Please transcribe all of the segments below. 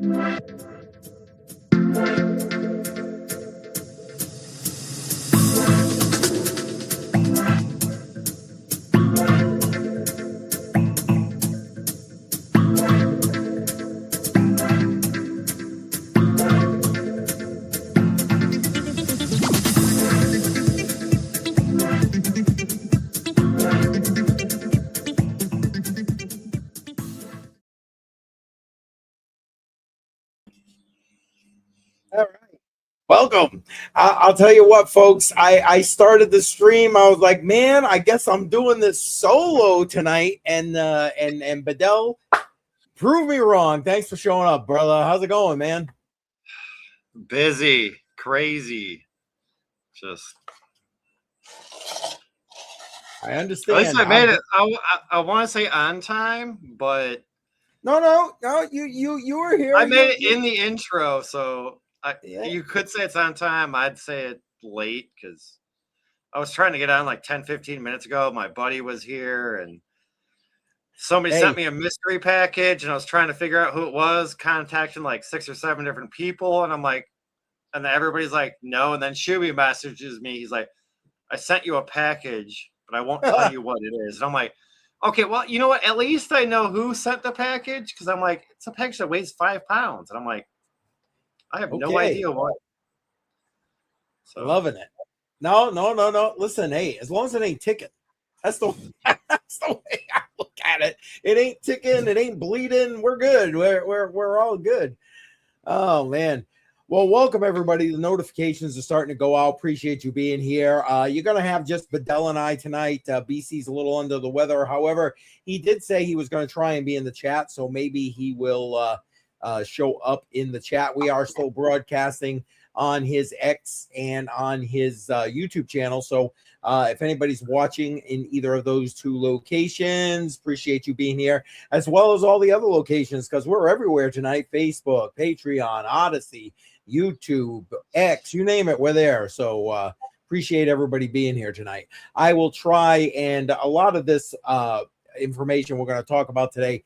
All right. Welcome. I'll tell you what, folks. I started the stream. I was like, man, I guess I'm doing this solo tonight. And Badel, prove me wrong. Thanks for showing up, brother. How's it going, man? Busy, crazy. Just. I understand. At least I made it. I want to say on time, but no. You were here. I made it in the intro, so you could say it's on time. I'd say it late because I was trying to get on like 10-15 minutes ago. My buddy was here and somebody sent me a mystery package and I was trying to figure out who it was, contacting like 6 or 7 different people. And I'm like, and then everybody's like, no. And then Shuby messages me. He's like, I sent you a package, but I won't tell you what it is. And I'm like, okay, well, you know what? At least I know who sent the package. Cause I'm like, it's a package that weighs 5 pounds. And I'm like, I have no idea what. So loving it. No. Listen, hey, as long as it ain't ticking, that's the way I look at it. It ain't ticking, it ain't bleeding. We're good. We're all good. Oh man. Well, welcome everybody. The notifications are starting to go out. Appreciate you being here. You're gonna have just Badel and I tonight. BC's a little under the weather. However, he did say he was going to try and be in the chat, so maybe he will show up in the chat. We are still broadcasting on his X and on his YouTube channel. So if anybody's watching in either of those 2 locations, appreciate you being here, as well as all the other locations, because we're everywhere tonight. Facebook, Patreon, Odyssey, YouTube, X, you name it, we're there. So appreciate everybody being here tonight. I will try, and a lot of this information we're going to talk about today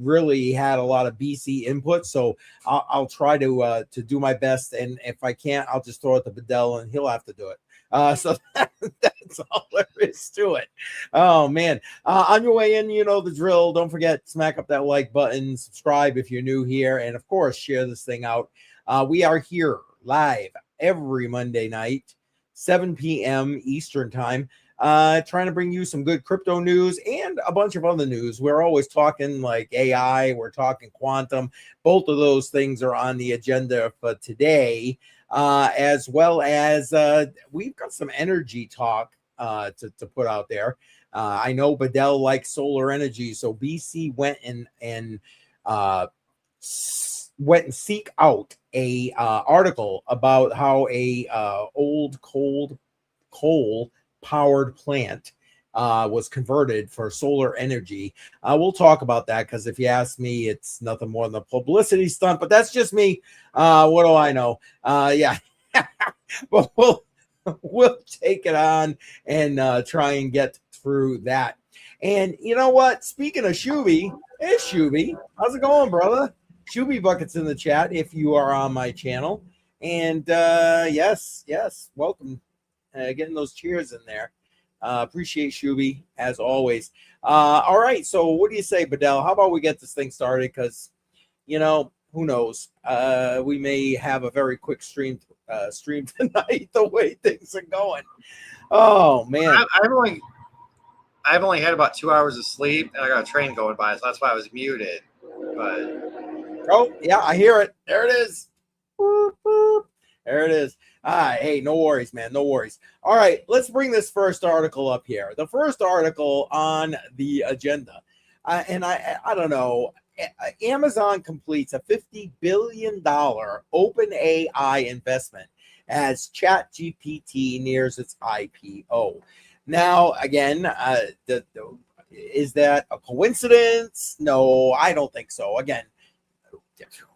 really had a lot of BC input, so I'll try to do my best, and if I can't, I'll just throw it to Badel and he'll have to do it. So that's all there is to it. Oh man, on your way in, you know the drill. Don't forget, smack up that like button, subscribe if you're new here, and of course share this thing out. We are here live every Monday night, 7 p.m. Eastern time, trying to bring you some good crypto news and a bunch of other news. We're always talking like AI, we're talking quantum. Both of those things are on the agenda for today, as well as we've got some energy talk to put out there. I know Badel likes solar energy, so BC went and seek out a article about how a old coal powered plant was converted for solar energy. We'll talk about that because if you ask me, it's nothing more than a publicity stunt, but that's just me. What do I know? Yeah, but we'll take it on and try and get through that. And you know what? Speaking of Shuby, hey Shuby, how's it going, brother? Shuby Bucket's in the chat if you are on my channel. And yes, welcome. Getting those cheers in there. Appreciate Shuby as always. All right, so what do you say, Badel? How about we get this thing started? Because, you know, who knows? We may have a very quick stream tonight, the way things are going. Oh, man. I've only had about 2 hours of sleep, and I got a train going by, so that's why I was muted. But oh, yeah, I hear it. There it is. Boop, boop. There it is. Hey, no worries, man. No worries. All right, let's bring this first article up here. The first article on the agenda. And I don't know. Amazon completes a $50 billion open AI investment as ChatGPT nears its IPO. Now, again, is that a coincidence? No, I don't think so. Again,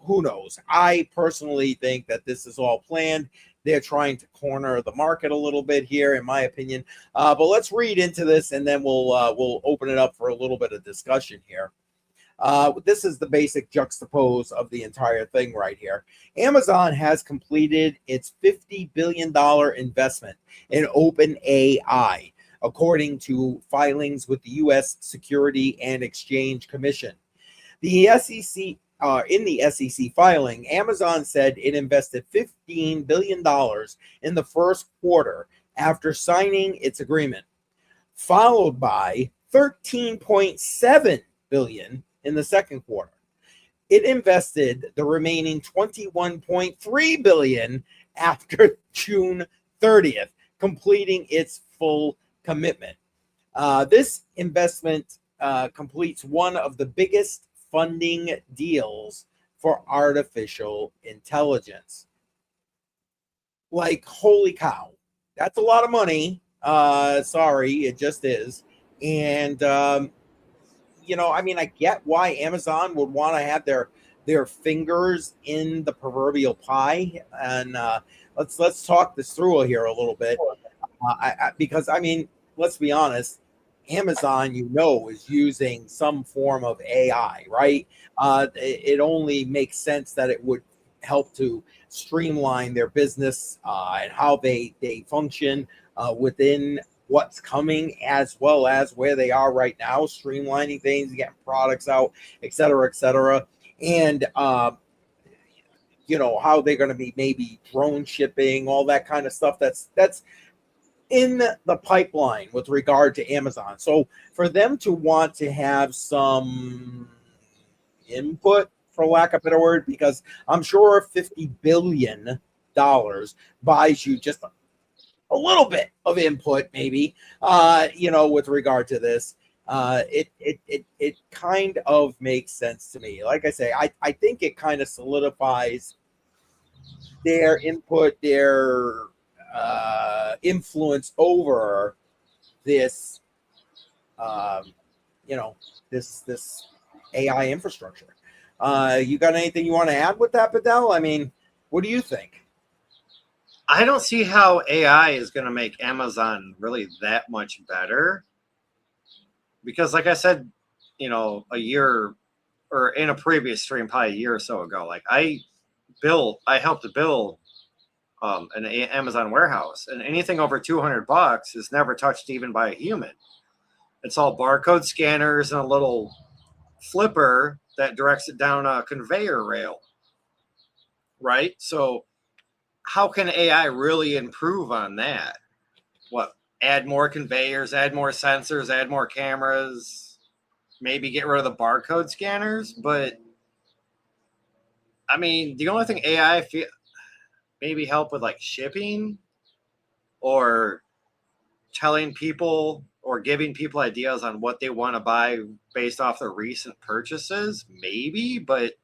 who knows? I personally think that this is all planned. They're trying to corner the market a little bit here, in my opinion. But let's read into this, and then we'll open it up for a little bit of discussion here. This is the basic juxtapose of the entire thing right here. Amazon has completed its $50 billion investment in OpenAI, according to filings with the U.S. Security and Exchange Commission. The SEC, in the SEC filing, Amazon said it invested $15 billion in the first quarter after signing its agreement, followed by $13.7 billion in the second quarter. It invested the remaining $21.3 billion after June 30th, completing its full commitment. This investment completes one of the biggest funding deals for artificial intelligence. Like, holy cow, that's a lot of money. Sorry, it just is. And I mean, I get why Amazon would want to have their fingers in the proverbial pie. And let's talk this through here a little bit, because I mean, let's be honest. Amazon, is using some form of AI, right? It only makes sense that it would help to streamline their business and how they function within what's coming, as well as where they are right now, streamlining things, getting products out, et cetera, and how they're going to be maybe drone shipping, all that kind of stuff. That's in the pipeline with regard to Amazon. So for them to want to have some input, for lack of a better word, because I'm sure $50 billion buys you just a little bit of input, maybe, with regard to this. It kind of makes sense to me. Like I say, I think it kind of solidifies their input, their influence over this, this AI infrastructure. You got anything you want to add with that, Badel? I mean, what do you think? I don't see how AI is going to make Amazon really that much better, because like I said, a year or in a previous stream, probably a year or so ago, like I helped to build an Amazon warehouse, and anything over $200 is never touched even by a human. It's all barcode scanners and a little flipper that directs it down a conveyor rail, right? So how can AI really improve on that? What, add more conveyors, add more sensors, add more cameras, maybe get rid of the barcode scanners? But I mean, the only thing AI maybe help with, like shipping or telling people or giving people ideas on what they want to buy based off their recent purchases, maybe. But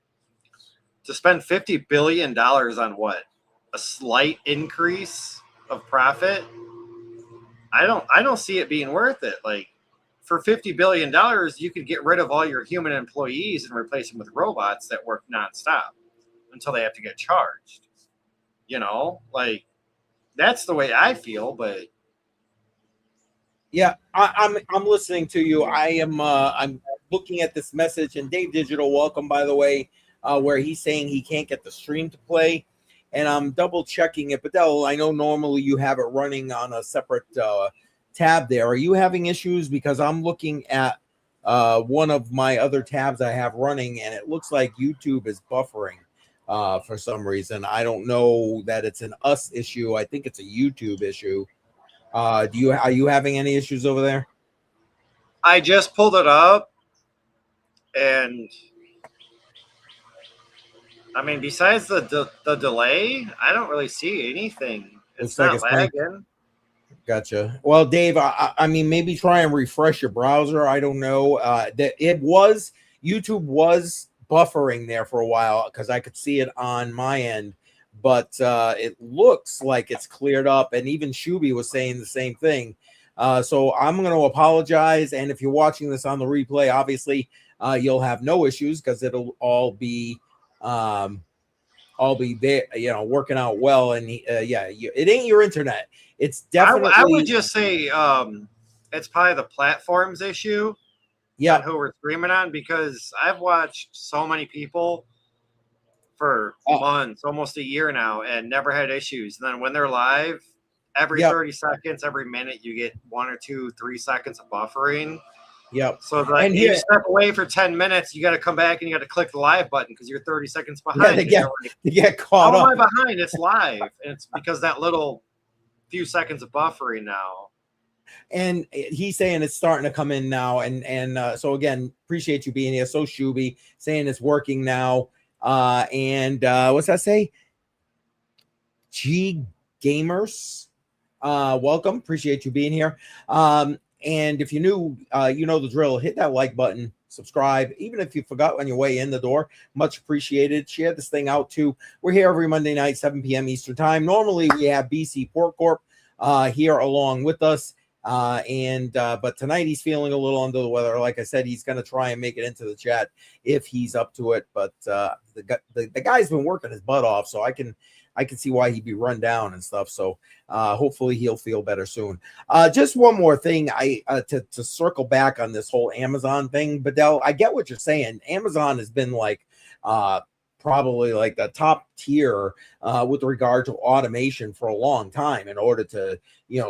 to spend $50 billion on what? A slight increase of profit? I don't see it being worth it. Like, for $50 billion, you could get rid of all your human employees and replace them with robots that work nonstop until they have to get charged. Like, that's the way I feel. But yeah, I'm listening to you. I'm looking at this message, and Dave Digital, welcome, by the way, where he's saying he can't get the stream to play, and I'm double checking it. Badel, I know normally you have it running on a separate tab there. Are you having issues? Because I'm looking at one of my other tabs I have running, and it looks like YouTube is buffering for some reason. I don't know that it's an us issue. I think it's a YouTube issue. Are you having any issues over there? I just pulled it up, and I mean, besides the delay, I don't really see anything. It's not lagging. Gotcha. Well, Dave, I mean, maybe try and refresh your browser. I don't know. That YouTube was buffering there for a while because I could see it on my end, but it looks like it's cleared up, and even Shuby was saying the same thing. So I'm going to apologize, and if you're watching this on the replay, obviously you'll have no issues because it'll all be there, working out well. And it ain't your internet. It's definitely. I would just say it's probably the platform's issue. Yeah. on who we're streaming on, because I've watched so many people for months, almost a year now, and never had issues. And then when they're live, every 30 seconds, every minute, you get 1 or 2, 3 seconds of buffering. Yep. So like, And you step away for 10 minutes, you got to come back and you got to click the live button because you're 30 seconds behind. Yeah, they get caught up. How am I behind? It's live. And it's because that little few seconds of buffering now. And he's saying it's starting to come in now. And so again, appreciate you being here. So Shuby saying it's working now. What's that say? G Gamers. Welcome. Appreciate you being here. And if you're new, you know the drill. Hit that like button, subscribe. Even if you forgot on your way in the door, much appreciated. Share this thing out too. We're here every Monday night, 7 p.m. Eastern time. Normally we have BC PortCorp here along with us. But tonight he's feeling a little under the weather. Like I said, he's going to try and make it into the chat if he's up to it. But the guy's been working his butt off, so I can see why he'd be run down and stuff. So hopefully he'll feel better soon. Just one more thing, to circle back on this whole Amazon thing, Badel, I get what you're saying. Amazon has been like probably like the top tier with regard to automation for a long time in order to,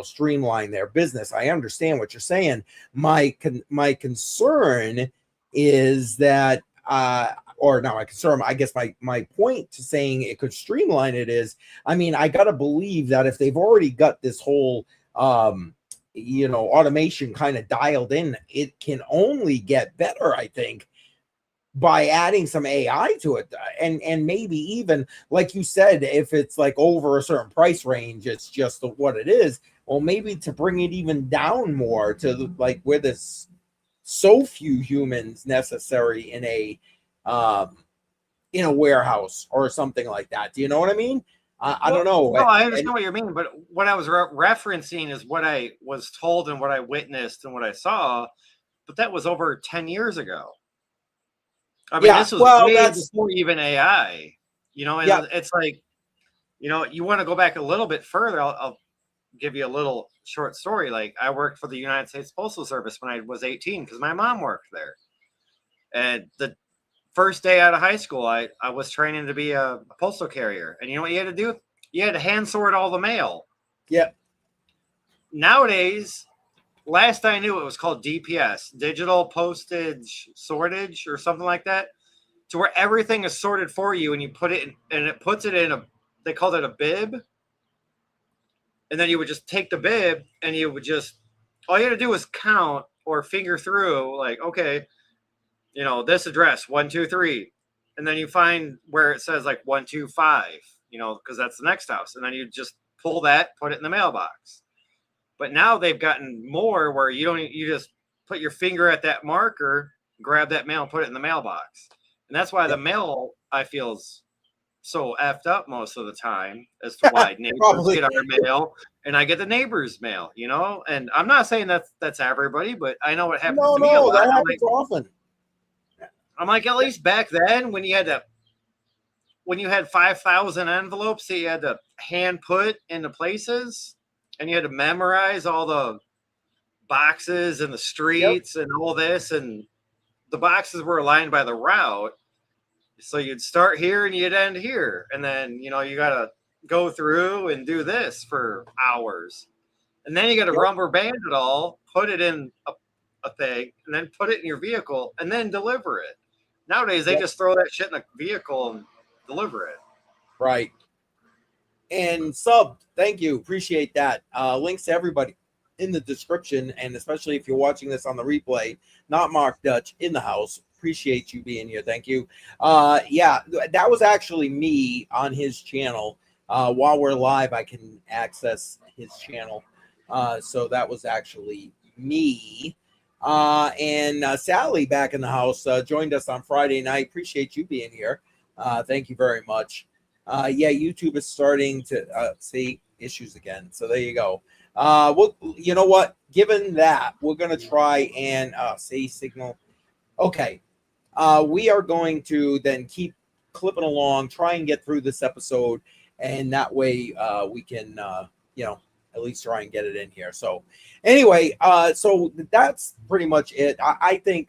streamline their business. I understand what you're saying. My concern is that or not my concern, I guess my point to saying it could streamline it is, I got to believe that if they've already got this whole, automation kind of dialed in, it can only get better, I think, by adding some AI to it. And maybe even, like you said, if it's like over a certain price range, it's just what it is. Well, maybe to bring it even down more to like where there's so few humans necessary in a warehouse or something like that. Do you know what I mean? I don't know. No, I understand what you mean, but what I was referencing is what I was told and what I witnessed and what I saw, but that was over 10 years ago. This was way before even AI, and it's like, you want to go back a little bit further. I'll give you a little short story. Like, I worked for the United States Postal Service when I was 18 because my mom worked there. And the first day out of high school, I was training to be a postal carrier. And you know what you had to do? You had to hand sort all the mail. Yep. Nowadays, last I knew, it was called DPS, digital postage sortage or something like that, to where everything is sorted for you and you put it in, and it puts it in they called it a bib. And then you would just take the bib and you would all you had to do was count or finger through, like, okay, this address, 123. And then you find where it says like 125, because that's the next house. And then you just pull that, put it in the mailbox. But now they've gotten more where you just put your finger at that marker, grab that mail and put it in the mailbox. And that's why the mail, I feel, is so effed up most of the time as to why neighbors get our mail and I get the neighbor's mail, and I'm not saying that's everybody, but I know it happens to me a lot. That happens often. I'm like, at least back then when you had 5,000 envelopes that you had to hand put into places and you had to memorize all the boxes and the streets and all this, and the boxes were aligned by the route. So you'd start here and you'd end here. And then, you got to go through and do this for hours. And then you got to rubber band it all, put it in a thing, and then put it in your vehicle and then deliver it. Nowadays, they just throw that shit in a vehicle and deliver it. Right. And thank you. Appreciate that. Links to everybody in the description. And especially if you're watching this on the replay, not Mark Dutch in the house. Appreciate you being here. Thank you. That was actually me on his channel. While we're live, I can access his channel. So that was actually me. And Sally back in the house joined us on Friday night. Appreciate you being here. Thank you very much. YouTube is starting to see issues again. So there you go. Well, you know what? Given that, we're going to try and say signal. Okay. We are going to then keep clipping along, try and get through this episode. And that way we can, at least try and get it in here. So anyway, so that's pretty much it. I think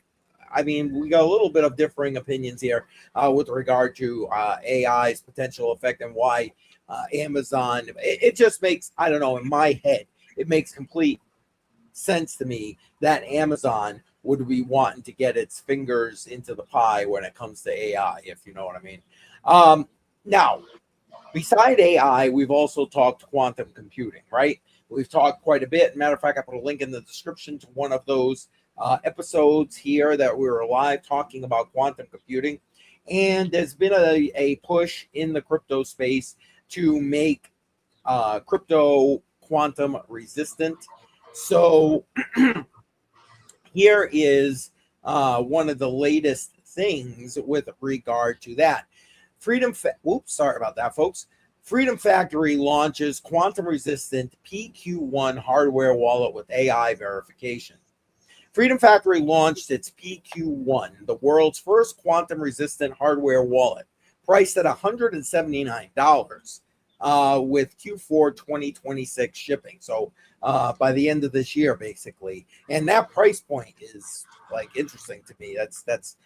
I mean, we got a little bit of differing opinions here with regard to AI's potential effect and why Amazon. It just makes, I don't know, in my head, it makes complete sense to me that Amazon would be wanting to get its fingers into the pie when it comes to AI, if you know what I mean. Now, beside AI, we've also talked quantum computing, right? We've talked quite a bit. Matter of fact, I put a link in the description to one of those episodes here that we were live talking about quantum computing. And there's been a push in the crypto space to make crypto quantum resistant. So here is one of the latest things with regard to that. Sorry about that, folks. Freedom Factory launches quantum resistant PQ1 hardware wallet with AI verification. Freedom Factory launched its PQ1, the world's first quantum resistant hardware wallet, priced at $179 with Q4 2026 shipping. So by the end of this year, basically. And that price point is like interesting to me. That's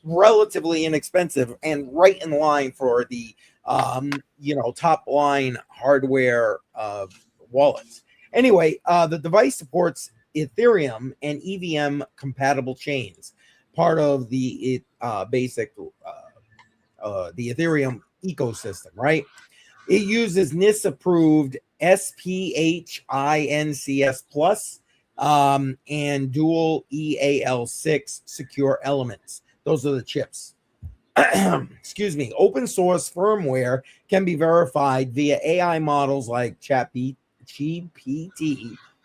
relatively inexpensive and right in line for the top line hardware wallets. Anyway, the device supports Ethereum and EVM compatible chains, part of the basic the Ethereum ecosystem, right? It uses NIST approved SPHINCS plus and dual EAL6 secure elements. Those are the chips. Excuse me. Open source firmware can be verified via AI models like ChatGPT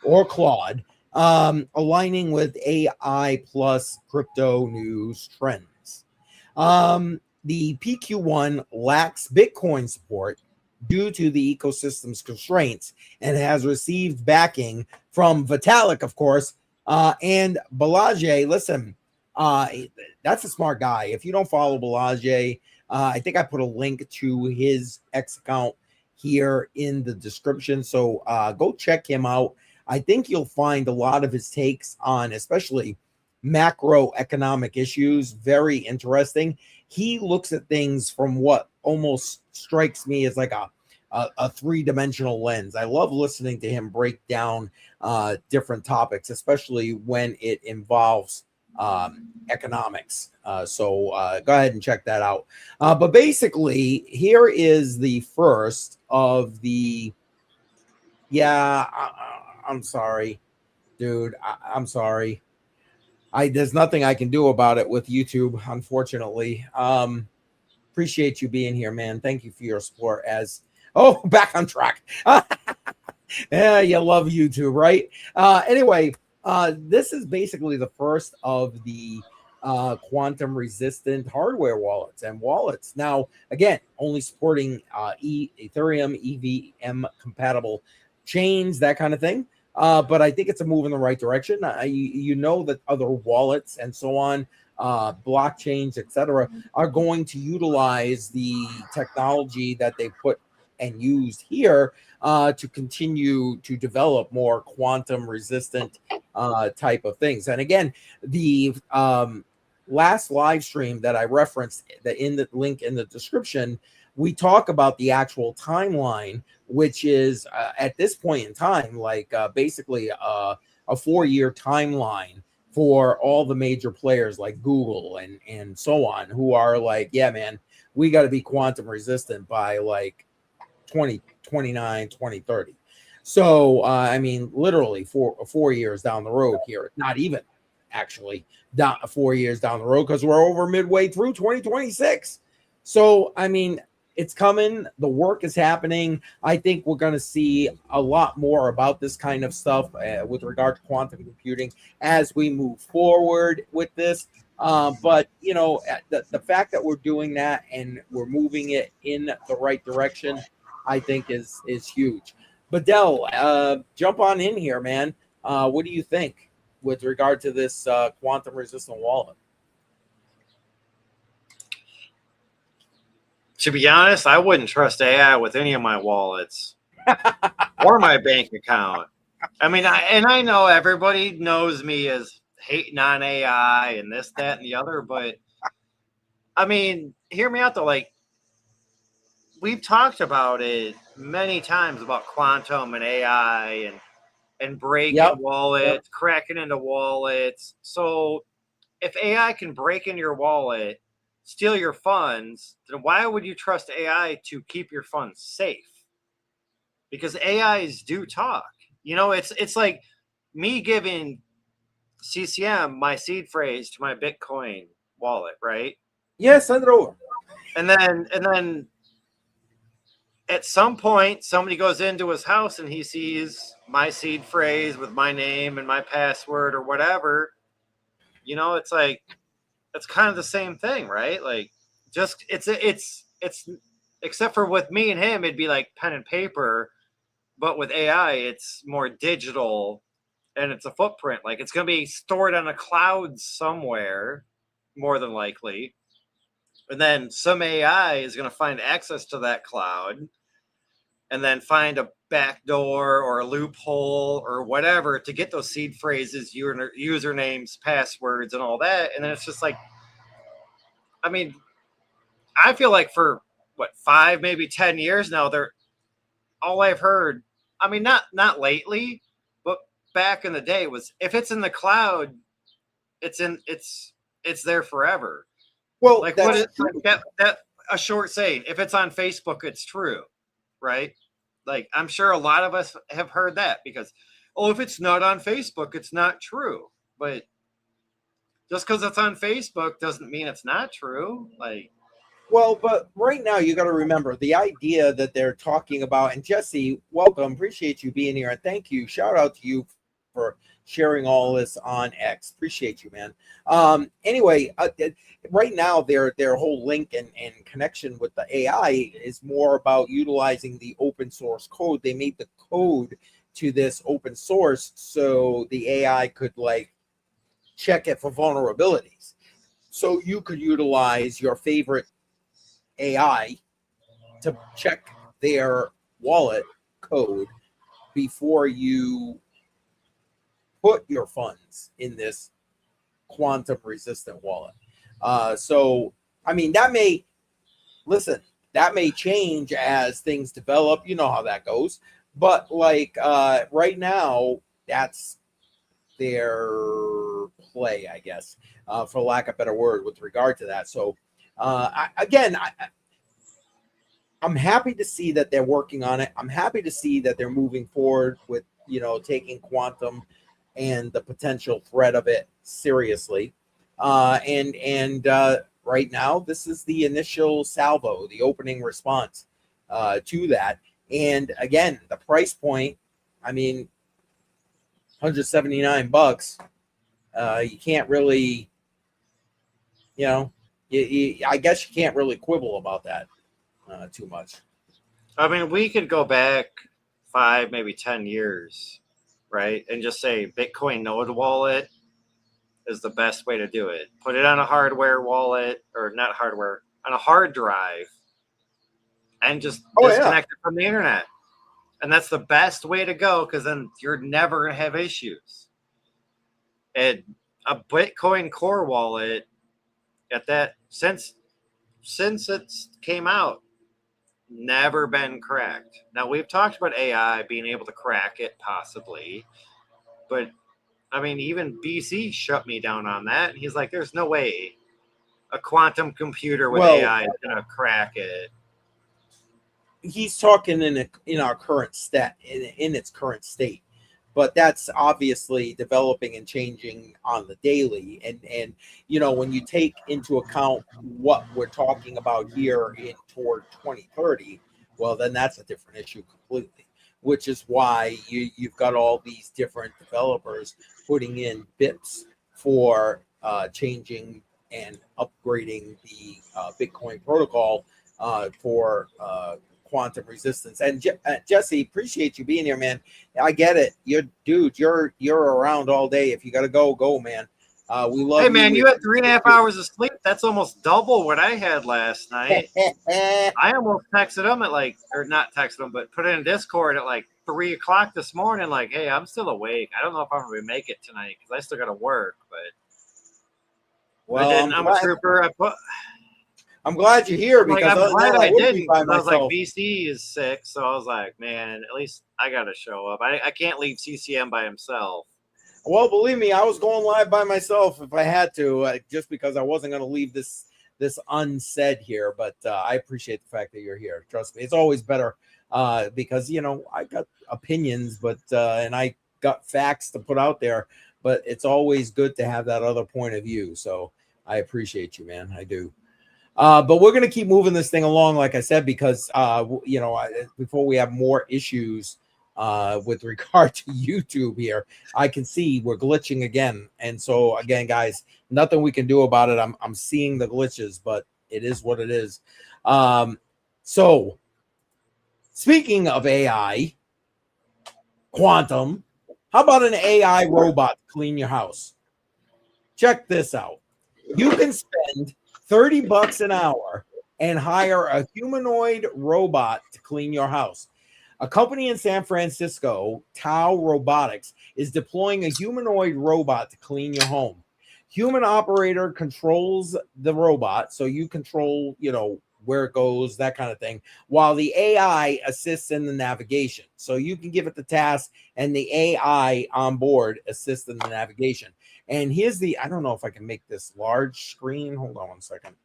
or Claude, aligning with AI plus crypto news trends. The PQ1 lacks Bitcoin support due to the ecosystem's constraints and has received backing from Vitalik, of course, and Balajee. Listen, that's a smart guy. If you don't follow Balajee, I think I put a link to his X account here in the description. So go check him out. I think you'll find a lot of his takes on especially macroeconomic issues very interesting. He looks at things from what almost strikes me as like a three-dimensional lens. I love listening to him break down different topics, especially when it involves economics. So go ahead and check that out. But basically, here is the first of the. Yeah, I'm sorry, dude. I'm sorry. There's nothing I can do about it with YouTube, unfortunately. Appreciate you being here, man. Thank you for your support. Back on track. Yeah, you love YouTube, right? Anyway, this is basically the first of the quantum resistant hardware wallets and wallets. Now, again, only supporting Ethereum, EVM compatible chains, that kind of thing. But I think it's a move in the right direction. You know that other wallets and so on, blockchains, etc., are going to utilize the technology that they put and used here to continue to develop more quantum resistant type of things. And again, the last live stream that I referenced in the link in the description, we talk about the actual timeline, which is at this point in time, like basically a 4-year timeline for all the major players like Google and so on, who are like, yeah, man, we got to be quantum resistant by like 2029, 2030. So, I mean, literally 4 years down the road here, not even actually 4 years down the road, because we're over midway through 2026. So, I mean, it's coming. The work is happening. I think we're going to see a lot more about this kind of stuff with regard to quantum computing as we move forward with this. But, you know, the fact that we're doing that and we're moving it in the right direction, I think is huge. Badel, jump on in here, man. What do you think with regard to this quantum resistant wallet? To be honest, I wouldn't trust AI with any of my wallets or my bank account. I mean, I know everybody knows me as hating on AI and this, that, and the other. But I mean, hear me out though. Like, we've talked about it many times about quantum and AI and breaking wallets, cracking into wallets. So if AI can break in your wallet, steal your funds, then why would you trust AI to keep your funds safe? Because AIs do talk. You know, it's like me giving CCM my seed phrase to my Bitcoin wallet, right? Yeah, send it over. And then at some point somebody goes into his house and he sees my seed phrase with my name and my password or whatever. You know, it's like it's kind of the same thing, right? Like, just it's except for with me and him, it'd be like pen and paper, but with AI, it's more digital and it's a footprint. Like, it's going to be stored on a cloud somewhere, more than likely. And then some AI is going to find access to that cloud and then find a backdoor or a loophole or whatever to get those seed phrases, usernames, passwords, and all that. And then it's just like, I mean, I feel like for what, 5, maybe 10 years now, they're all I've heard. I mean, not lately, but back in the day was if it's in the cloud, it's there forever. Well, like what is that a short saying? If it's on Facebook, it's true, right? Like, I'm sure a lot of us have heard that because, oh, if it's not on Facebook, it's not true. But just because it's on Facebook doesn't mean it's not true. Like, well, but right now you got to remember the idea that they're talking about. And Jesse, welcome. Appreciate you being here. And thank you. Shout out to you for sharing all this on X. Appreciate you, man. Anyway, right now their whole link and connection with the AI is more about utilizing the open source code. They made the code to this open source so the AI could like check it for vulnerabilities. So you could utilize your favorite AI to check their wallet code before you put your funds in this quantum resistant wallet. So, I mean, that may change as things develop. You know how that goes. But like right now, that's their play, I guess, for lack of a better word, with regard to that. So, I'm happy to see that they're working on it. I'm happy to see that they're moving forward with, taking quantum and the potential threat of it seriously. And right now, this is the initial salvo, the opening response to that. And again, the price point, I mean, $179. You can't really, I guess you can't really quibble about that too much. I mean, we could go back 5, maybe 10 years, right? And just say Bitcoin node wallet is the best way to do it. Put it on a hardware wallet, or not hardware, on a hard drive, and just disconnect it from the internet. And that's the best way to go, because then you're never going to have issues. And a Bitcoin core wallet at that, since it came out, never been cracked. Now, we've talked about AI being able to crack it possibly, but I mean, even BC shut me down on that. And he's like, there's no way a quantum computer with AI is going to crack it. He's talking in our current state, in its current state, but that's obviously developing and changing on the daily. And when you take into account what we're talking about here toward 2030, well, then that's a different issue completely. Which is why you've got all these different developers putting in bits for changing and upgrading the Bitcoin protocol for quantum resistance. And Jesse, appreciate you being here, man. I get it. You're around all day. If you got to go, man. We love. Hey, man, you had 3.5 hours of sleep. That's almost double what I had last night. I almost texted him at or not texted him, but put it in Discord at 3 o'clock this morning, like, hey, I'm still awake. I don't know if I'm going to make it tonight because I still got to work. But then I'm a trooper. I'm glad you're here because I'm other than glad that, I I would didn't be by because I was like, myself. BC is sick. So I was like, man, at least I got to show up. I can't leave CCM by himself. Well, believe me, I was going live by myself if I had to, just because I wasn't going to leave this unsaid here. But I appreciate the fact that you're here. Trust me, it's always better because I got opinions, but and I got facts to put out there. But it's always good to have that other point of view. So I appreciate you, man. I do. But we're going to keep moving this thing along, like I said, because before we have more issues with regard to YouTube here, I can see we're glitching again. And so again, guys, nothing we can do about it. I'm seeing the glitches, but it is what it is. So speaking of AI, quantum, how about an AI robot to clean your house? Check this out. You can spend $30 an hour and hire a humanoid robot to clean your house. A company in San Francisco, Tau Robotics, is deploying a humanoid robot to clean your home. Human operator controls the robot, so you control, where it goes, that kind of thing, while the AI assists in the navigation. So you can give it the task, and the AI on board assists in the navigation. And here's I don't know if I can make this large screen. Hold on one second.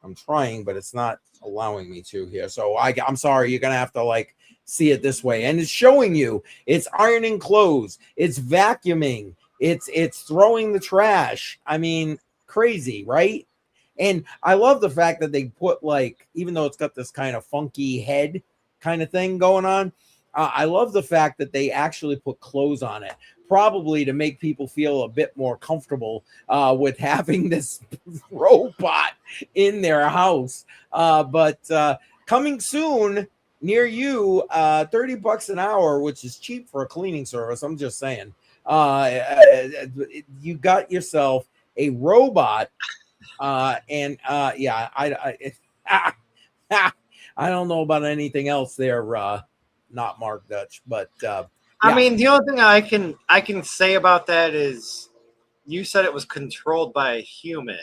I'm trying, but it's not allowing me to here. So I'm sorry. You're going to have to see it this way. And it's showing you it's ironing clothes. It's vacuuming. It's throwing the trash. I mean, crazy, right? And I love the fact that they put even though it's got this kind of funky head kind of thing going on, I love the fact that they actually put clothes on it, probably to make people feel a bit more comfortable with having this robot in their house. But coming soon near you, $30 an hour, which is cheap for a cleaning service. I'm just saying, you got yourself a robot. Yeah, I don't know about anything else there, not Mark Dutch, but I mean, the only thing I can say about that is you said it was controlled by a human.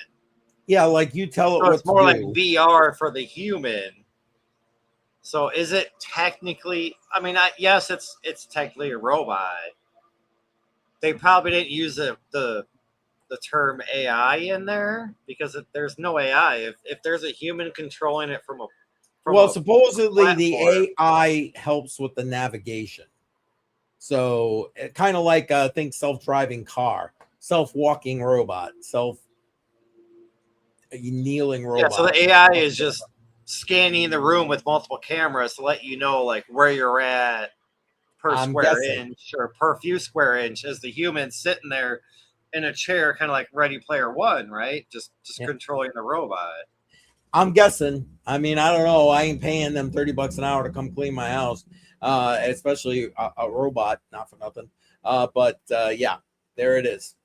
Yeah, you tell it what it's more like VR for the human. So is it technically? I mean, yes, it's technically a robot. They probably didn't use the term AI in there because there's no AI. If there's a human controlling it from supposedly the AI helps with the navigation. So kind of like think self-driving car, self-walking robot, kneeling robot. Yeah, so the AI is just scanning the room with multiple cameras to let you know where you're at per square inch or per few square inch, as the human sitting there in a chair, kind of like Ready Player One, right? Just controlling the robot. I'm guessing. I mean, I don't know. I ain't paying them $30 an hour to come clean my house, especially a robot. Not for nothing. But yeah, there it is.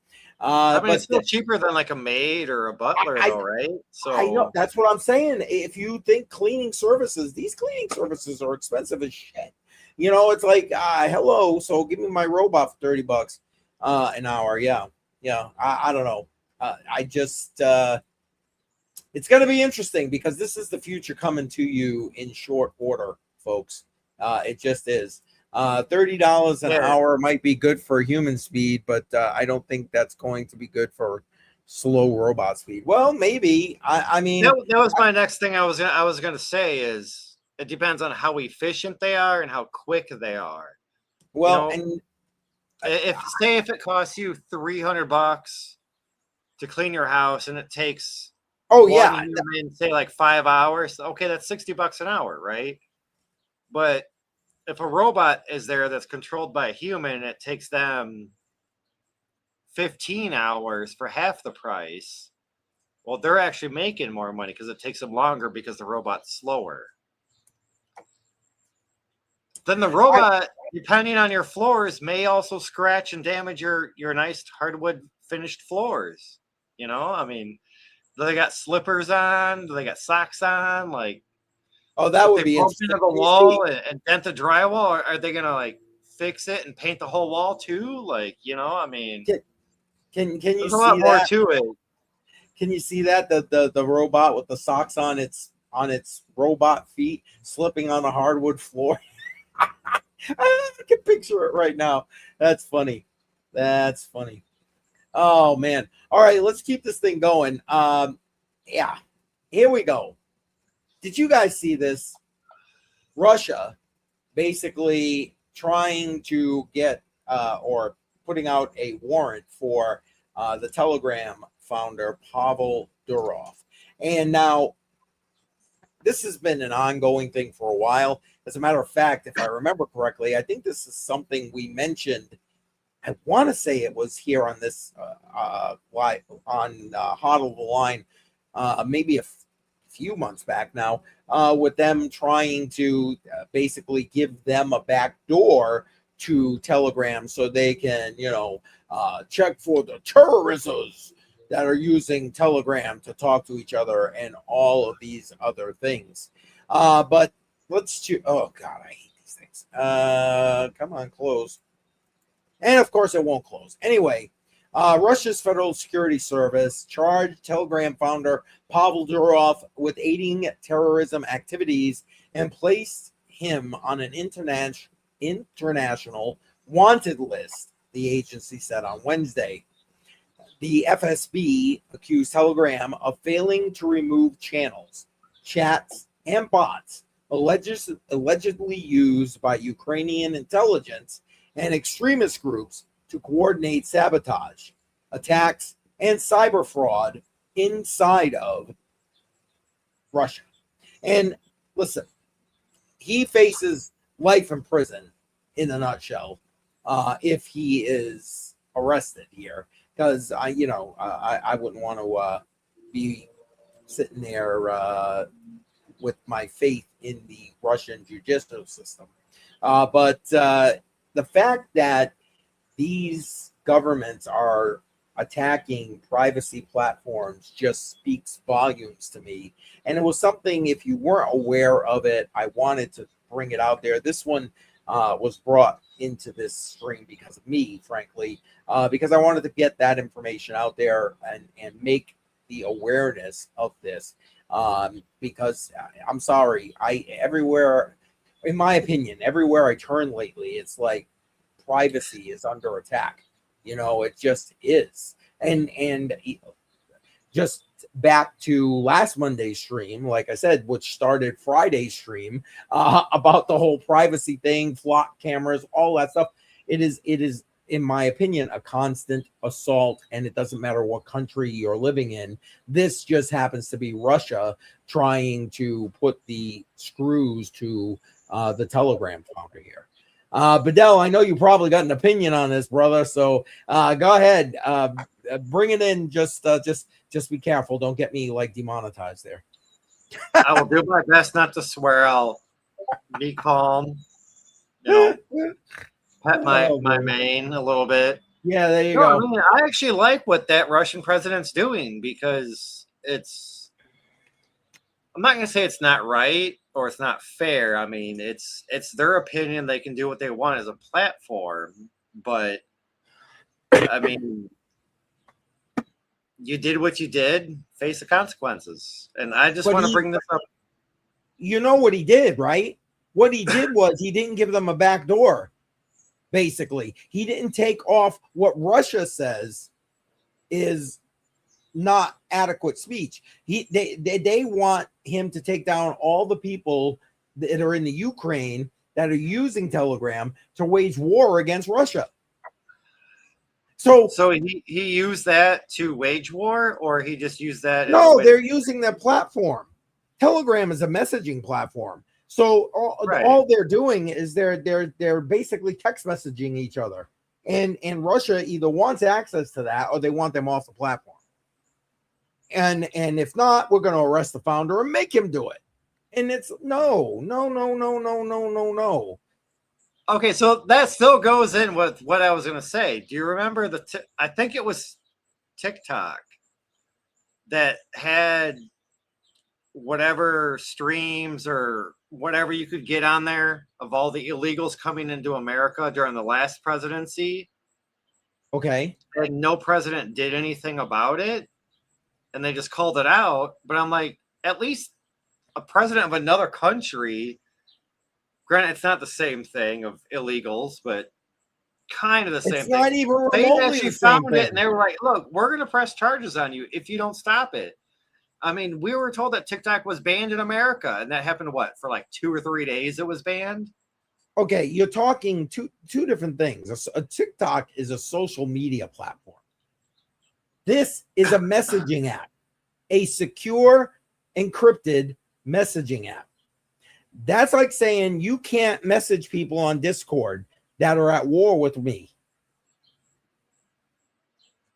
I mean, it's still cheaper than a maid or a butler, though, right? So I know, that's what I'm saying. If you think cleaning services, these cleaning services are expensive as shit. It's like, hello, so give me my robot for $30 an hour. Yeah. I don't know. I just it's going to be interesting because this is the future coming to you in short order, folks. It just is. $30 an hour might be good for human speed, but I don't think that's going to be good for slow robot speed. Well, maybe. I mean, that was my next thing I was going to say is it depends on how efficient they are and how quick they are. Well, and if it costs you $300 to clean your house and it takes say 5 hours, okay, that's $60 an hour, right? But if a robot is there that's controlled by a human, it takes them 15 hours for half the price. Well, they're actually making more money because it takes them longer because the robot's slower. Then the robot, depending on your floors, may also scratch and damage your nice hardwood finished floors. I mean, do they got slippers on? Do they got socks on? Oh, that would be interesting. Into the wall and dent the drywall, or are they gonna fix it and paint the whole wall too. Like, you know, I mean, can you there's a see lot more that? to it. Can you see that the robot with the socks on its robot feet slipping on the hardwood floor? I can picture it right now. That's funny. That's funny. Oh man. All right, let's keep this thing going. Yeah, here we go. Did you guys see this? Russia basically trying to get or putting out a warrant for the Telegram founder Pavel Durov. And now this has been an ongoing thing for a while. As a matter of fact, if I remember correctly, I think this is something we mentioned. I want to say it was here on this live on HODL the line, maybe a few months back now, with them trying to basically give them a back door to Telegram so they can, check for the terrorists that are using Telegram to talk to each other and all of these other things. But let's oh God, I hate these things. Come on, close. And of course it won't close. Anyway, Russia's Federal Security Service charged Telegram founder Pavel Durov with aiding terrorism activities and placed him on an international wanted list, the agency said on Wednesday. The FSB accused Telegram of failing to remove channels, chats, and bots allegedly used by Ukrainian intelligence and extremist groups to coordinate sabotage, attacks, and cyber fraud inside of Russia. And listen, he faces life in prison in a nutshell if he is arrested here, because I wouldn't want to be sitting there with my faith in the Russian judicial system. But the fact that these governments are attacking privacy platforms just speaks volumes to me. And it was something, if you weren't aware of it, I wanted to bring it out there. This one was brought into this stream because of me, frankly, because I wanted to get that information out there and make the awareness of this. Because I'm sorry, everywhere, in my opinion, everywhere I turn lately, it's like privacy is under attack. It just is. And just back to last Monday's stream, like I said, which started Friday's stream, about the whole privacy thing, flock cameras, all that stuff. It is, in my opinion, a constant assault, and it doesn't matter what country you're living in. This just happens to be Russia trying to put the screws to the Telegram founder here. Badel, I know you probably got an opinion on this, brother. So go ahead, bring it in. Just be careful. Don't get me like demonetized there. I will do my best not to swear. I'll be calm. Pet my mane a little bit. Yeah, there you go. I mean, I actually like what that Russian president's doing because I'm not going to say it's not right or it's not fair. I mean, it's their opinion. They can do what they want as a platform. But, I mean, you did what you did, face the consequences. And I just want to bring this up. You know what he did, right? What he did was he didn't give them a back door, basically. He didn't take off what Russia says is not adequate speech. They want him to take down all the people that are in the Ukraine that are using Telegram to wage war against Russia. So he used that to wage war, or he just used that? No, they're using their platform. Telegram is a messaging platform. So all they're doing is they're basically text messaging each other, and Russia either wants access to that or they want them off the platform. And if not, we're going to arrest the founder and make him do it. And it's no. Okay, so that still goes in with what I was going to say. Do you remember I think it was TikTok that had whatever streams or whatever you could get on there of all the illegals coming into America during the last presidency. Okay. And no president did anything about it. And they just called it out. But I'm like, at least a president of another country, granted, it's not the same thing of illegals, but kind of the same It's thing. not even They remotely actually the same found it thing. and they were like, look, we're going to press charges on you if you don't stop it. I mean, we were told that TikTok was banned in America, and that happened what, for like 2 or 3 days it was banned? Okay, you're talking two different things. A TikTok is a social media platform. This is a messaging app, a secure, encrypted messaging app. That's like saying you can't message people on Discord that are at war with me.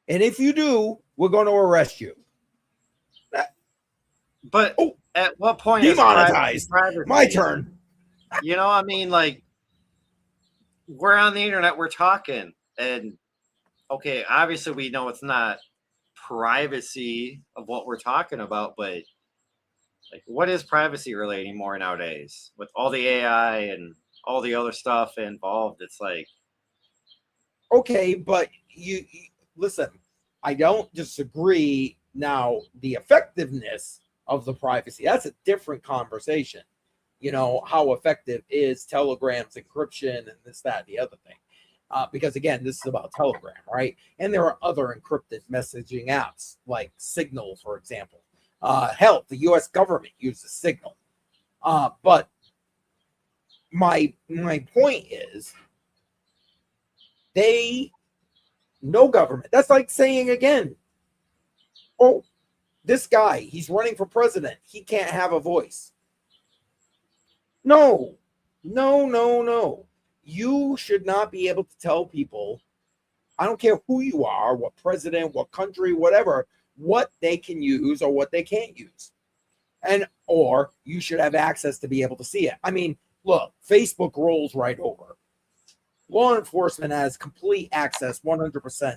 And if you do, we're going to arrest you. But at what point demonetized? Is privacy? My turn. You know, I mean, like, we're on the internet, we're talking, and okay, obviously we know it's not privacy of what we're talking about, but like, what is privacy really anymore nowadays with all the AI and all the other stuff involved? It's like, okay, but you listen, I don't disagree. Now, the effectiveness of the privacy, that's a different conversation. You know, how effective is Telegram's encryption and this, that, the other thing. Because again, this is about Telegram, right? And there are other encrypted messaging apps like Signal, for example. Hell, the U.S. government uses Signal. But my point is, no government. That's like saying again, oh, this guy, he's running for president. He can't have a voice. No. You should not be able to tell people, I don't care who you are, what president, what country, whatever, what they can use or what they can't use. Or you should have access to be able to see it. I mean, look, Facebook rolls right over. Law enforcement has complete access 100%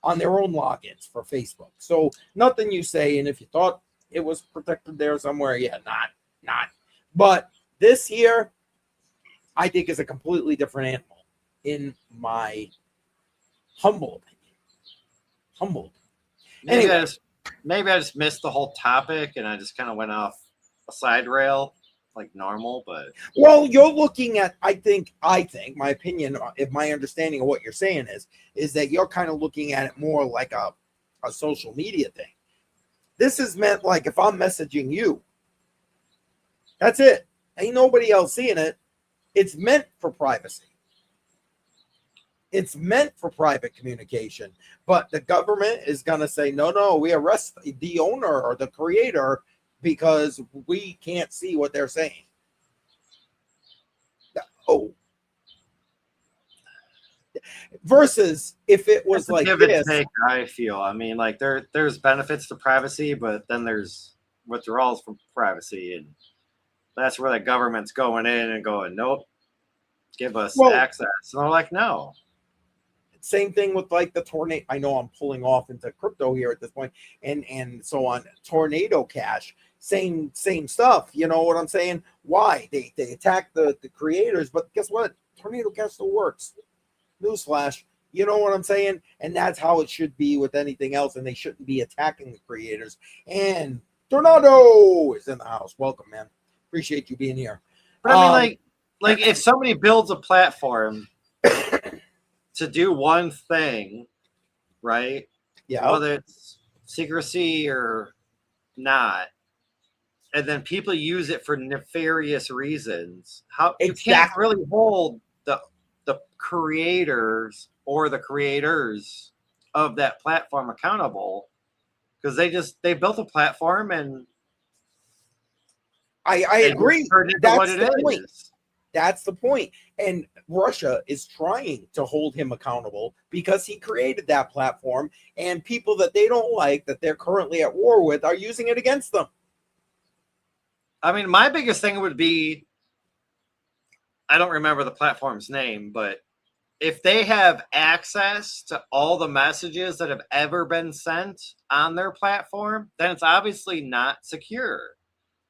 on their own logins for Facebook. So nothing you say, and if you thought it was protected there somewhere, yeah, not. But this here, I think, is a completely different animal, in my humble opinion. Maybe I just missed the whole topic and I just kind of went off a side rail like normal, but well, you're looking at, I think my opinion, if my understanding of what you're saying is that you're kind of looking at it more like a social media thing. This is meant like if I'm messaging you, that's it. Ain't nobody else seeing it. It's meant for privacy. It's meant for private communication. But the government is going to say, no, we arrest the owner or the creator because we can't see what they're saying. Oh. Versus if it was like give this. And take, I feel. I mean, like there's benefits to privacy, but then there's withdrawals from privacy, and that's where the government's going in and going, nope, give us access. And they're like, no. Same thing with like the tornado. I know I'm pulling off into crypto here at this point, and so on. Tornado Cash, same stuff. You know what I'm saying? Why they attack the creators, but guess what? Tornado Cash still works. Newsflash. You know what I'm saying? And that's how it should be with anything else. And they shouldn't be attacking the creators. And Tornado is in the house. Welcome, man. Appreciate you being here. But I mean, like if somebody builds a platform to do one thing, right? Yeah. Whether it's secrecy or not, and then people use it for nefarious reasons, how you can't really hold the creators or the creators of that platform accountable, because they built a platform and I agree. That's the point. That's the point. And Russia is trying to hold him accountable because he created that platform, and people that they don't like, that they're currently at war with, are using it against them. I mean, my biggest thing would be, I don't remember the platform's name, but if they have access to all the messages that have ever been sent on their platform, then it's obviously not secure.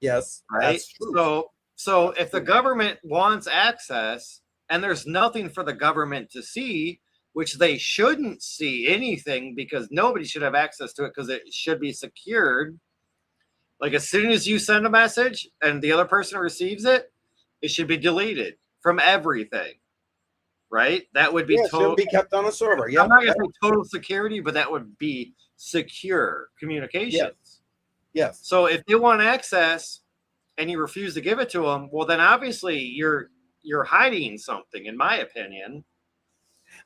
Yes, right? that's true. So if the government wants access and there's nothing for the government to see, which they shouldn't see anything because nobody should have access to it because it should be secured. Like as soon as you send a message and the other person receives it, it should be deleted from everything, right? That would be Yeah, it should total. be kept on a server. Yeah, I'm not going to say total security, but that would be secure communications. yes. So if they want access and you refuse to give it to them, well, then obviously you're hiding something, in my opinion.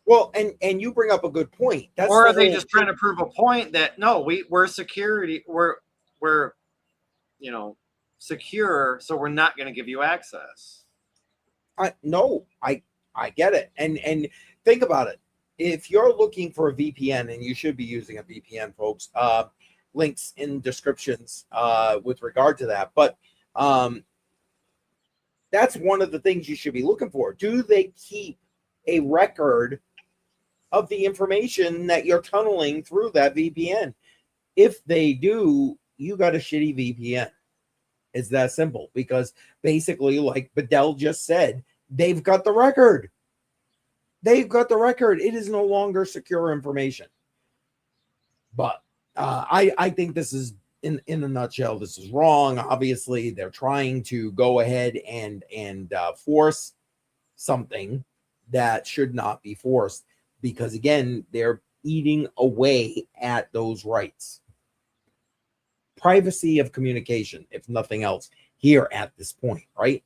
Well, and you bring up a good point. That's Or the are they whole just trying to prove a point that no, we're security, we're secure, so we're not going to give you access. I get it. And think about it. If you're looking for a VPN, and you should be using a VPN, folks, links in descriptions with regard to that. But that's one of the things you should be looking for. Do they keep a record of the information that you're tunneling through that VPN? If they do, you got a shitty VPN. It's that simple, because basically, like Badel just said, they've got the record. They've got the record. It is no longer secure information. But I think this is, in a nutshell, this is wrong. Obviously, they're trying to go ahead and force something that should not be forced, because again, they're eating away at those rights. Privacy of communication, if nothing else, here at this point, right?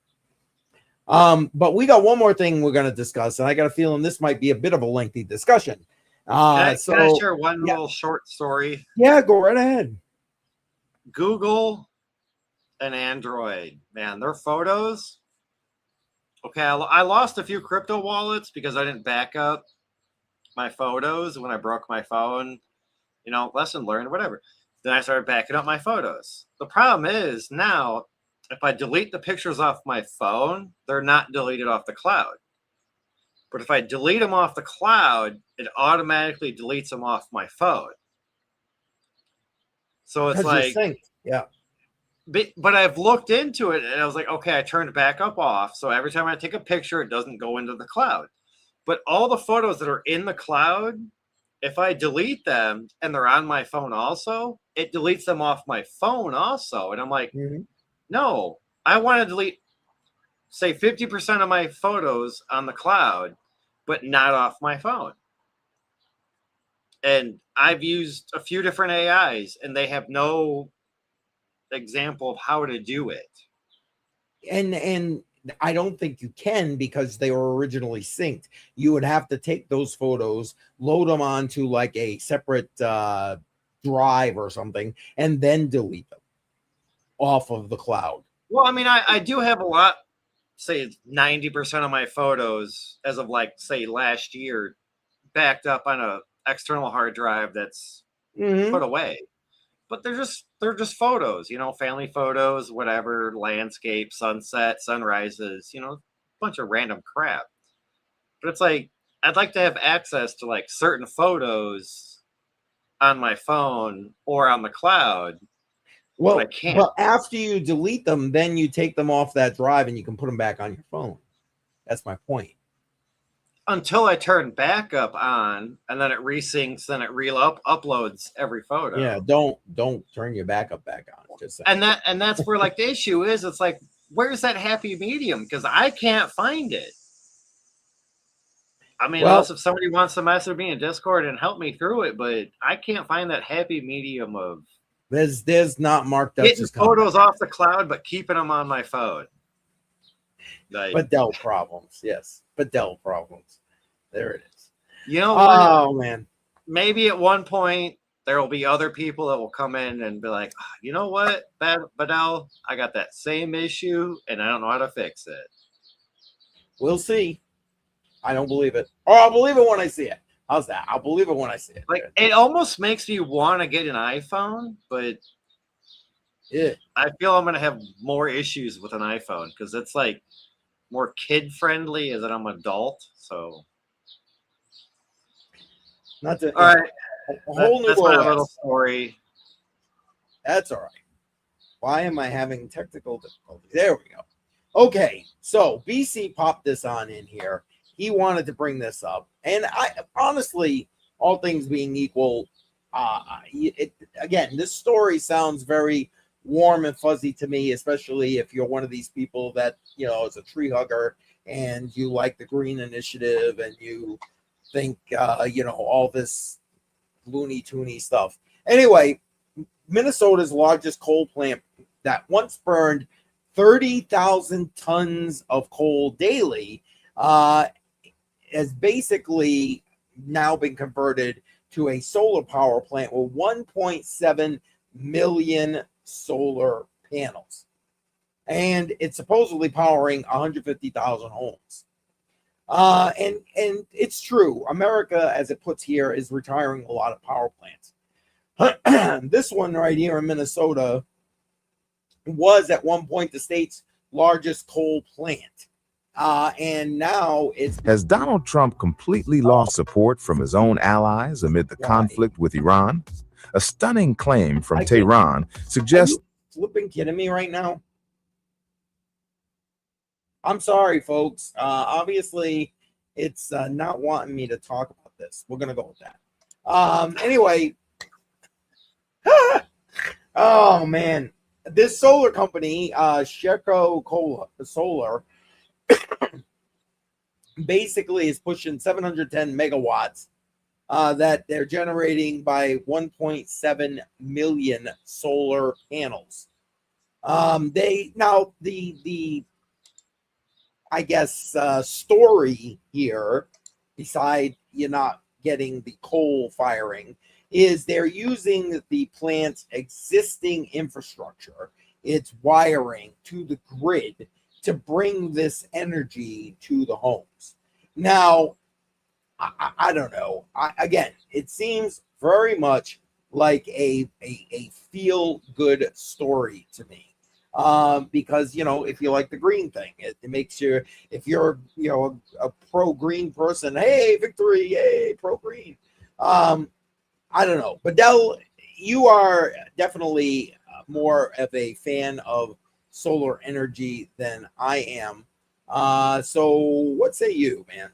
But we got one more thing we're going to discuss, and I got a feeling this might be a bit of a lengthy discussion. Can I share one little short story? Yeah, go right ahead. Google and Android, man, their photos. Okay, I lost a few crypto wallets because I didn't back up my photos when I broke my phone. Lesson learned, whatever. Then I started backing up my photos. The problem is now, if I delete the pictures off my phone, they're not deleted off the cloud. But if I delete them off the cloud, it automatically deletes them off my phone. So it's like, yeah. But I've looked into it and I was like, okay, I turned back up off. So every time I take a picture, it doesn't go into the cloud. But all the photos that are in the cloud, if I delete them and they're on my phone also, it deletes them off my phone also. And I'm like, no, I want to delete, say, 50% of my photos on the cloud, but not off my phone. And I've used a few different AIs and they have no example of how to do it. And I don't think you can, because they were originally synced. You would have to take those photos, load them onto like a separate drive or something, and then delete them off of the cloud. Well, I mean, I do have a lot, say 90% of my photos as of like, say, last year, backed up on a external hard drive that's put away. But they're just photos, family photos, whatever, landscape, sunset, sunrises, a bunch of random crap. But it's like, I'd like to have access to like certain photos on my phone or on the cloud. Well, I can't. But after you delete them, then you take them off that drive and you can put them back on your phone. That's my point. Until I turn backup on, and then it resyncs, then it uploads every photo. Yeah, don't turn your backup back on. Just and that's where like the issue is. It's like, where's that happy medium? Because I can't find it. I mean, unless if somebody wants to message me in Discord and help me through it, but I can't find that happy medium of there's not marked up getting photos off the cloud, but keeping them on my phone. Like, Badel problems, yes, Badel problems. There it is. You know what? Oh man. Maybe at one point there will be other people that will come in and be like, oh, you know what, Badel, I got that same issue and I don't know how to fix it. We'll see. I don't believe it. Or I'll believe it when I see it. How's that? I'll believe it when I see it. Like, it almost makes me want to get an iPhone, but yeah, I feel I'm going to have more issues with an iPhone because it's like more kid friendly as I'm an adult. So, not to, all right. A whole new that's my little story. That's all right. Why am I having technical difficulties? There we go. Okay, so BC popped this on in here. He wanted to bring this up, and I honestly, all things being equal, again, this story sounds very warm and fuzzy to me, especially if you're one of these people that is a tree hugger and you like the green initiative and you think all this loony toony stuff. Anyway, Minnesota's largest coal plant that once burned 30,000 tons of coal daily has basically now been converted to a solar power plant with 1.7 million solar panels. And it's supposedly powering 150,000 homes. And it's true. America, as it puts here, is retiring a lot of power plants. This one right here in Minnesota was at one point the state's largest coal plant. And now it's... Has Donald Trump completely lost support from his own allies amid the conflict with Iran? A stunning claim from Tehran suggests... Are you flipping kidding me right now? I'm sorry, folks. Obviously, it's not wanting me to talk about this. We're going to go with that. Anyway. Oh, man. This solar company, Sheco Solar, basically is pushing 710 megawatts that they're generating by 1.7 million solar panels. I guess story here, beside you not getting the coal firing, is they're using the plant's existing infrastructure, its wiring to the grid, to bring this energy to the homes. Now, I don't know. Again, it seems very much like a feel-good story to me. Because if you like the green thing, it makes you, if you're a pro-green person, hey, victory, yay, pro-green. I don't know, Badel, you are definitely more of a fan of solar energy than I am. So what say you, man?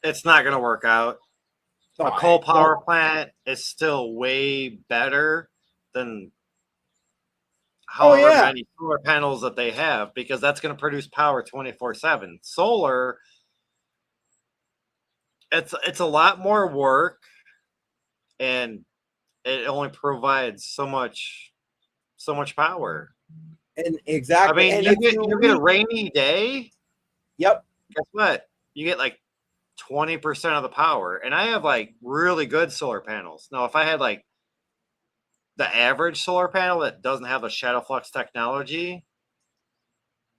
It's not going to work out. A coal power plant is still way better than however many solar panels that they have, because that's going to produce power 24/7. Solar, it's a lot more work, and it only provides so much power. And exactly. I mean, you get a rainy day. Yep. Guess what? You get like 20% of the power. And I have like really good solar panels. Now, if I had like the average solar panel that doesn't have a shadow flux technology,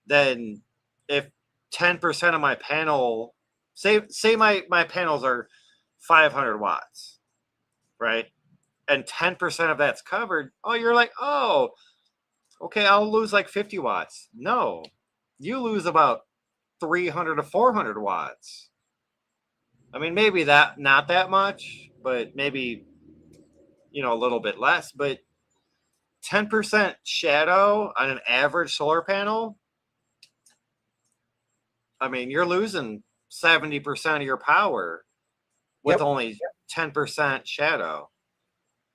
then if 10% of my panel, say my panels are 500 watts, right? And 10% of that's covered. Oh, you're like, oh, okay, I'll lose like 50 watts. No, you lose about 300 to 400 watts. I mean, maybe not that much, but maybe, a little bit less. But 10% shadow on an average solar panel, I mean, you're losing 70% of your power with only 10% shadow.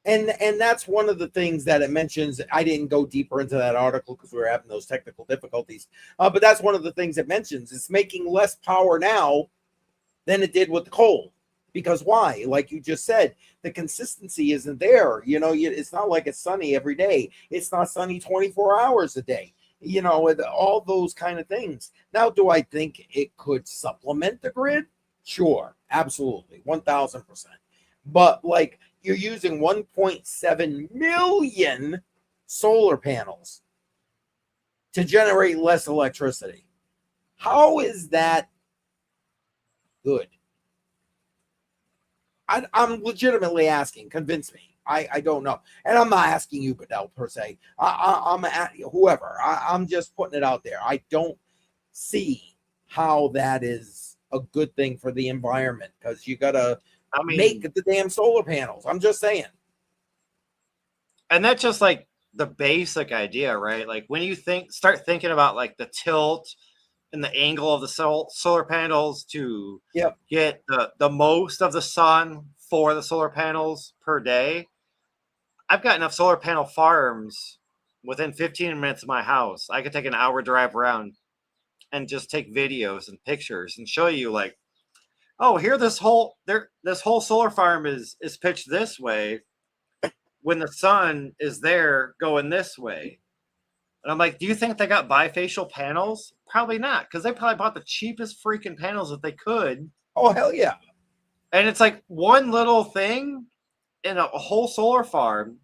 And that's one of the things that it mentions. I didn't go deeper into that article because we were having those technical difficulties. But that's one of the things it mentions. It's making less power now than it did with the coal. Because why? Like you just said, the consistency isn't there. It's not like it's sunny every day. It's not sunny 24 hours a day. With all those kind of things. Now, do I think it could supplement the grid? Sure, absolutely, 1,000%. But like, you're using 1.7 million solar panels to generate less electricity. How is that good? I'm legitimately asking. Convince me. I don't know. And I'm not asking you, Badel, per se. I'm at whoever. I'm just putting it out there. I don't see how that is a good thing for the environment, because you got to make the damn solar panels. I'm just saying. And that's just like the basic idea, right? Like when you start thinking about like the tilt and the angle of the solar panels to get the most of the sun for the solar panels per day. I've got enough solar panel farms within 15 minutes of my house. I could take an hour drive around and just take videos and pictures and show you like, oh, here this whole solar farm is pitched this way when the sun is there going this way. And I'm like, do you think they got bifacial panels? Probably not, because they probably bought the cheapest freaking panels that they could. Oh, hell yeah. And it's like one little thing in a whole solar farm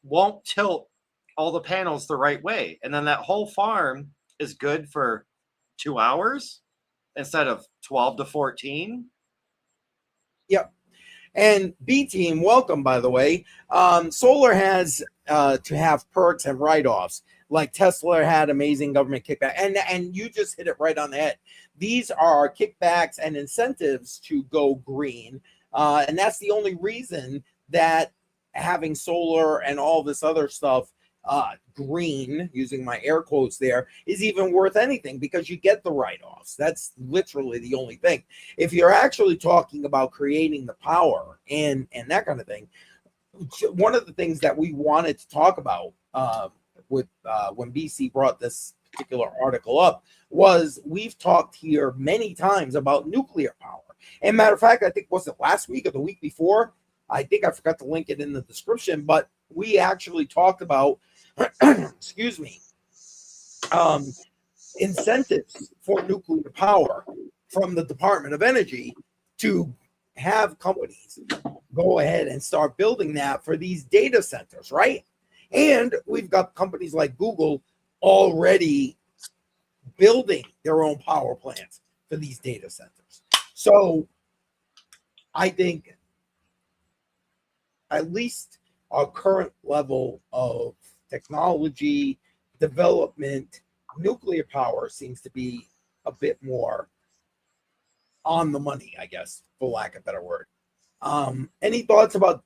won't tilt all the panels the right way. And then that whole farm is good for 2 hours instead of 12 to 14. Yep. And B team, welcome, by the way. Solar has to have perks and write-offs. Like Tesla had amazing government kickback. And you just hit it right on the head. These are kickbacks and incentives to go green. And that's the only reason that having solar and all this other stuff green, using my air quotes there, is even worth anything, because you get the write-offs. That's literally the only thing. If you're actually talking about creating the power and that kind of thing, one of the things that we wanted to talk about with when BC brought this particular article up was we've talked here many times about nuclear power. And matter of fact, I think, was it last week or the week before? I think I forgot to link it in the description, but we actually talked about excuse me, incentives for nuclear power from the Department of Energy to have companies go ahead and start building that for these data centers, right? And we've got companies like Google already building their own power plants for these data centers. So I think at least our current level of technology development, nuclear power seems to be a bit more on the money, I guess, for lack of a better word. Any thoughts about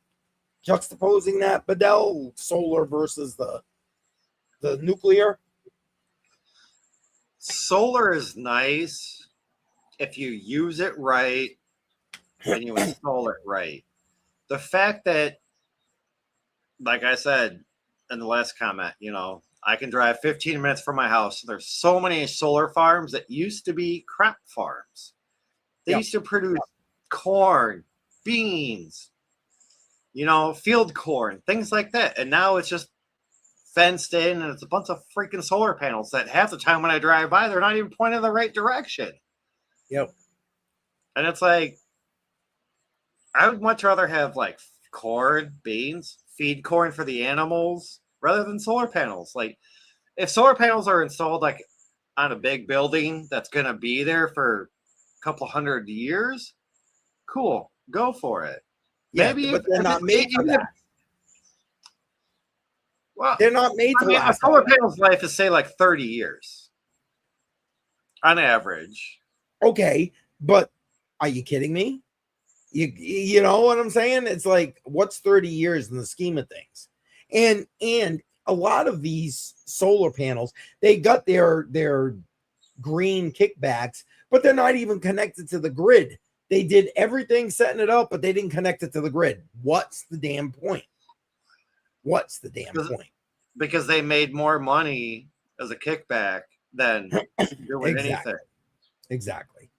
juxtaposing that, Badel, solar versus the nuclear? Solar is nice if you use it right and you install it right. The fact that, like I said in the last comment, you know, I can drive 15 minutes from my house. There's so many solar farms that used to be crop farms. They used to produce corn, beans, you know, field corn, things like that. And now it's just fenced in, and it's a bunch of freaking solar panels that half the time when I drive by, they're not even pointing in the right direction. Yep. And it's like, I would much rather have like corn, beans, feed corn for the animals rather than solar panels. Like, if solar panels are installed like on a big building that's going to be there for a couple hundred years, cool, go for it. Yeah, maybe but they're not made for that. Well, they're not made to last. A solar panel's life is, say, like 30 years on average. Okay, but are you kidding me? You know what I'm saying? It's like, what's 30 years in the scheme of things? And a lot of these solar panels, they got their green kickbacks, but they're not even connected to the grid. They did everything setting it up, but they didn't connect it to the grid. What's the damn point? What's the damn point? Because they made more money as a kickback than doing anything. Exactly.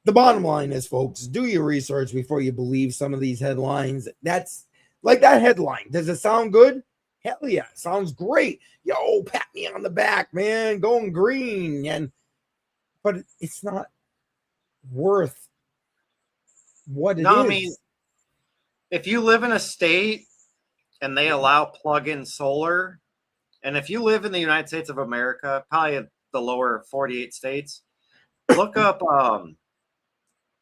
The bottom line is, folks, do your research before you believe some of these headlines. That's like that headline. Does it sound good? Hell yeah, sounds great. Yo, pat me on the back, man, going green. But it's not worth what it is. I mean, if you live in a state and they allow plug-in solar, and if you live in the United States of America, probably the lower 48 states, look up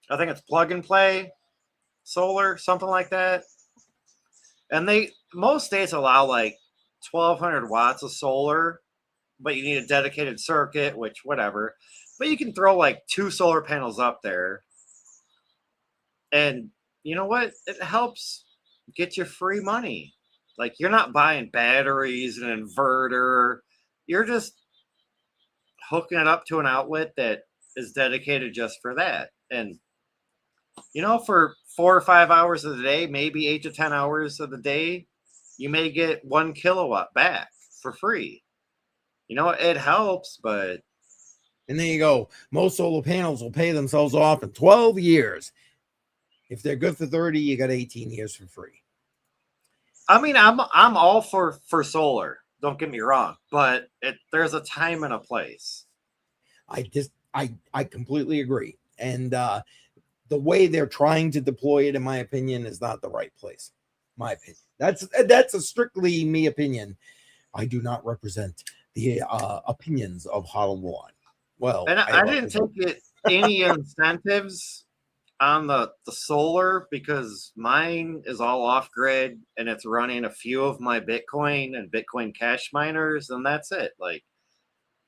I think it's plug and play solar, something like that. And most states allow like 1,200 watts of solar, but you need a dedicated circuit, which whatever. But you can throw like 2 solar panels up there. And you know what? It helps get you free money. Like, you're not buying batteries, an inverter. You're just hooking it up to an outlet that is dedicated just for that. And, you know, for 4 or 5 hours of the day, maybe 8 to 10 hours of the day, you may get 1 kilowatt back for free. You know, it helps, but. And there you go. Most solar panels will pay themselves off in 12 years. If they're good for 30, you got 18 years for free. I mean, I'm all for solar. Don't get me wrong, but there's a time and a place. I completely agree. And the way they're trying to deploy it, in my opinion, is not the right place. My opinion. That's a strictly me opinion. I do not represent the opinions of HODL. Well, and I didn't take any incentives on the solar because mine is all off grid and it's running a few of my Bitcoin and Bitcoin Cash miners, and that's it. Like,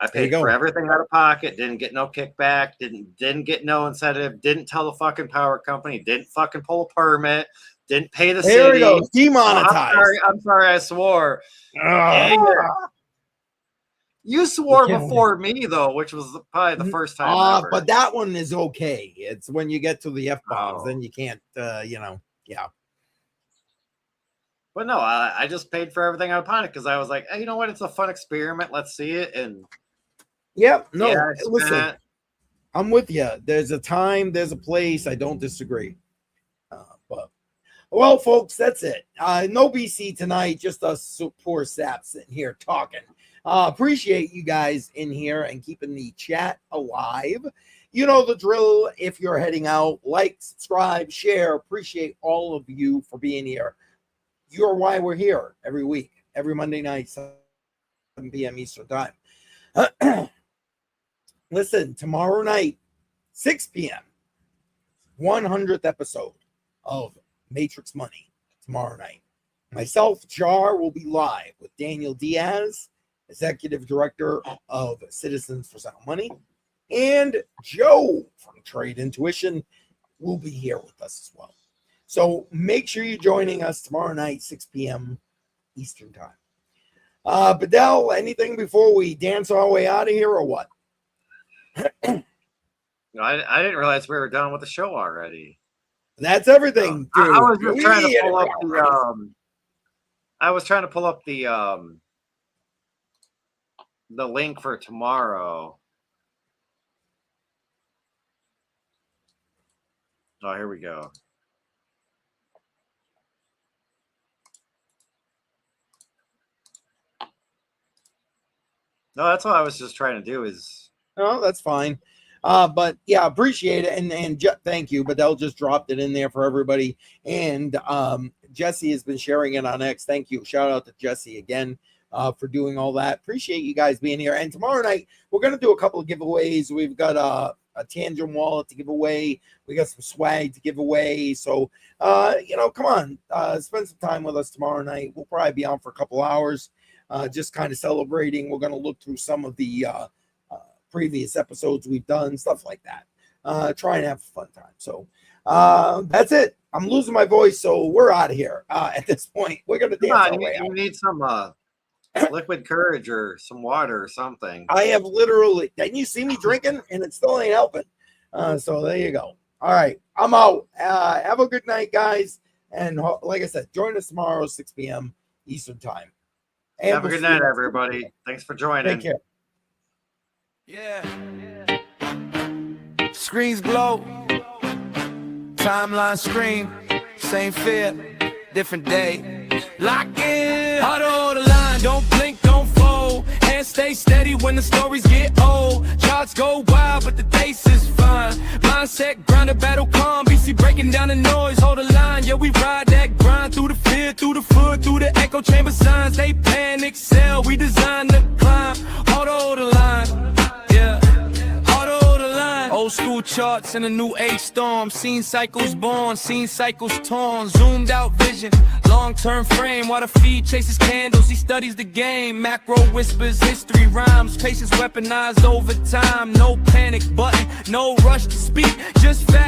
I paid for everything out of pocket, didn't get no kickback, didn't get no incentive, didn't tell the fucking power company, didn't fucking pull a permit, didn't pay the city. There we go, demonetized. I'm sorry, I swore. You swore before me, though, which was probably the first time ever. But that one is okay. It's when you get to the F-bombs, then you can't, yeah. But no, I just paid for everything out of pocket because I was like, hey, you know what? It's a fun experiment. Let's see it. And listen, I'm with you. There's a time, there's a place. I don't disagree. But well, folks, that's it. No BC tonight. Just us poor saps sitting here talking. Appreciate you guys in here and keeping the chat alive. You know the drill. If you're heading out, like, subscribe, share. Appreciate all of you for being here. You're why we're here every week, every Monday night, 7 p.m. Eastern time. Listen, tomorrow night, 6 p.m., 100th episode of Matrix Money tomorrow night. Myself, Jar, will be live with Daniel Diaz, Executive Director of Citizens for Sound Money, and Joe from Trade Intuition will be here with us as well. So make sure you're joining us tomorrow night, 6 p.m. Eastern time. Badel, anything before we dance our way out of here or what? No, I didn't realize we were done with the show already. That's everything, dude. I was just trying to pull up the I was trying to pull up the link for tomorrow. Oh, here we go. No, that's what I was just trying to do is. No, that's fine. But yeah, appreciate it. And thank you. Badel just dropped it in there for everybody. And Jesse has been sharing it on X. Thank you. Shout out to Jesse again for doing all that. Appreciate you guys being here. And tomorrow night, we're going to do a couple of giveaways. We've got a Tangent wallet to give away. We got some swag to give away. So, come on, spend some time with us tomorrow night. We'll probably be on for a couple hours, just kind of celebrating. We're going to look through some of the previous episodes we've done, stuff like that. Try and have a fun time. So that's it. I'm losing my voice, so we're out of here. At this point, we're going to dance our way out. You need some liquid courage or some water or something. I have literally, didn't you see me drinking? And it still ain't helping. So there you go. All right, I'm out. Have a good night, guys. And like I said, join us tomorrow, 6 p.m. Eastern time. And have a good night, everybody. Thanks for joining. Take care. Yeah. Screens glow. Timeline scream. Same fear, different day. Lock in. Huddle the line. Don't blink, don't fold. Hands stay steady when the stories get old. Charts go wild, but the dace is fine. Mindset, grounded, battle calm. BC breaking down the noise. Hold the line. Yeah, we ride that grind through the fear, through the foot, through the echo chamber signs. They panic, sell. We design the climb. Hold the line. Yeah. Old school charts in a new age storm. Seen cycles born, seen cycles torn. Zoomed out vision, long-term frame. While the feed chases candles, he studies the game. Macro whispers, history rhymes. Patience weaponized over time. No panic button, no rush to speak. Just fact.